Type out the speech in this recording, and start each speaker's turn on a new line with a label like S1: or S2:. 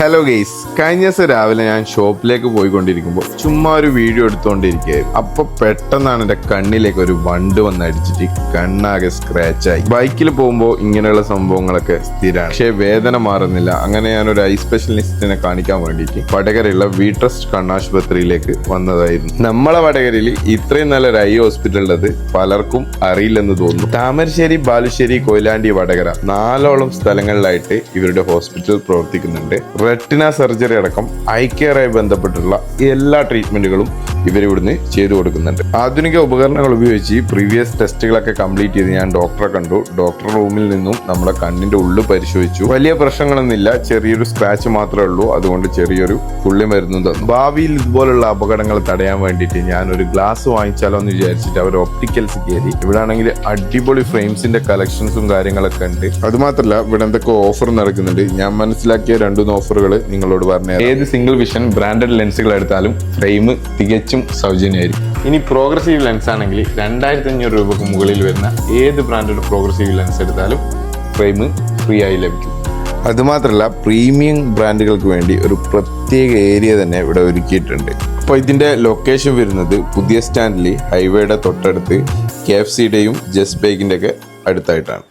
S1: Hello guys, കഴിഞ്ഞ ദിവസം രാവിലെ ഞാൻ ഷോപ്പിലേക്ക് പോയിക്കൊണ്ടിരിക്കുമ്പോൾ ചുമ്മാ ഒരു വീഡിയോ എടുത്തുകൊണ്ടിരിക്കുകയായിരുന്നു. അപ്പൊ പെട്ടെന്നാണ് എൻ്റെ കണ്ണിലേക്ക് ഒരു വണ്ട് വന്നടിച്ചിട്ട് കണ്ണാകെ സ്ക്രാച്ചായി. ബൈക്കിൽ പോകുമ്പോൾ ഇങ്ങനെയുള്ള സംഭവങ്ങളൊക്കെ സ്ഥിരമാണ്, പക്ഷേ വേദന മാറുന്നില്ല. അങ്ങനെ ഞാൻ ഒരു ഐ സ്പെഷ്യലിസ്റ്റിനെ കാണിക്കാൻ വേണ്ടിയിട്ട് വടകരയുള്ള വി ട്രസ്റ്റ് കണ്ണാശുപത്രിയിലേക്ക് വന്നതായിരുന്നു. നമ്മളെ വടകരയിൽ ഇത്രയും നല്ലൊരു ഐ ഹോസ്പിറ്റൽ ഉള്ളത് പലർക്കും അറിയില്ലെന്ന് തോന്നുന്നു. താമരശ്ശേരി, ബാലുശ്ശേരി, കൊയിലാണ്ടി, വടകര 4 സ്ഥലങ്ങളിലായിട്ട് ഇവരുടെ ഹോസ്പിറ്റൽ പ്രവർത്തിക്കുന്നുണ്ട്. റെറ്റിന സർജറി അടക്കം ഐ കെയറായി ബന്ധപ്പെട്ടുള്ള എല്ലാ ട്രീറ്റ്മെന്റുകളും ഇവരിവിടുന്ന് ചെയ്തു കൊടുക്കുന്നുണ്ട്. ആധുനിക ഉപകരണങ്ങൾ ഉപയോഗിച്ച് പ്രീവിയസ് ടെസ്റ്റുകളൊക്കെ കംപ്ലീറ്റ് ചെയ്ത് ഞാൻ ഡോക്ടറെ കണ്ടു. ഡോക്ടർ റൂമിൽ നിന്നും നമ്മുടെ കണ്ണിന്റെ ഉള്ളു പരിശോധിച്ചു. വലിയ പ്രശ്നങ്ങളൊന്നുമില്ല, ചെറിയൊരു സ്ക്രാച്ച് മാത്രമേ ഉള്ളൂ. അതുകൊണ്ട് ചെറിയൊരു തുള്ളി മരുന്നും തന്നു. ഭാവിയിൽ ഇതുപോലുള്ള അപകടങ്ങൾ തടയാൻ വേണ്ടിയിട്ട് ഞാൻ ഒരു ഗ്ലാസ് വാങ്ങിച്ചാലോ എന്ന് വിചാരിച്ചിട്ട് അവർ ഒപ്റ്റിക്കൽസ് കയറി. ഇവിടെ ആണെങ്കിൽ അടിപൊളി ഫ്രെയിംസിന്റെ കളക്ഷൻസും കാര്യങ്ങളൊക്കെ ഉണ്ട്. അതുമാത്രമല്ല ഇവിടെ എന്തൊക്കെ ഓഫർ നടക്കുന്നുണ്ട്. ഞാൻ മനസ്സിലാക്കിയ 2-3 ഓഫറുകൾ നിങ്ങളോട് പറഞ്ഞു. ഏത് സിംഗിൾ വിഷൻ ബ്രാൻഡഡ് ലെൻസുകൾ എടുത്താലും ഫ്രെയിം തികച്ചും സൗജന്യമായിരിക്കും. ഇനി പ്രോഗ്രസീവ് ലെൻസ് ആണെങ്കിൽ 2500 രൂപക്ക് മുകളിൽ വരുന്ന ഏത് ബ്രാൻഡഡ് പ്രോഗ്രസീവ് ലെൻസ് എടുത്താലും ഫ്രെയിം ഫ്രീ ആയി ലഭിക്കും. അതുമാത്രമല്ല പ്രീമിയം ബ്രാൻഡുകൾക്ക് വേണ്ടി ഒരു പ്രത്യേക ഏരിയ തന്നെ ഇവിടെ ഒരുക്കിയിട്ടുണ്ട്. അപ്പോൾ ഇതിൻ്റെ ലൊക്കേഷൻ വരുന്നത് പുതിയ സ്റ്റാൻഡിൽ ഹൈവേയുടെ തൊട്ടടുത്ത് KFCയുടെയും ജസ്റ്റ് ബേക്കിൻ്റെ ഒക്കെ അടുത്തായിട്ടാണ്.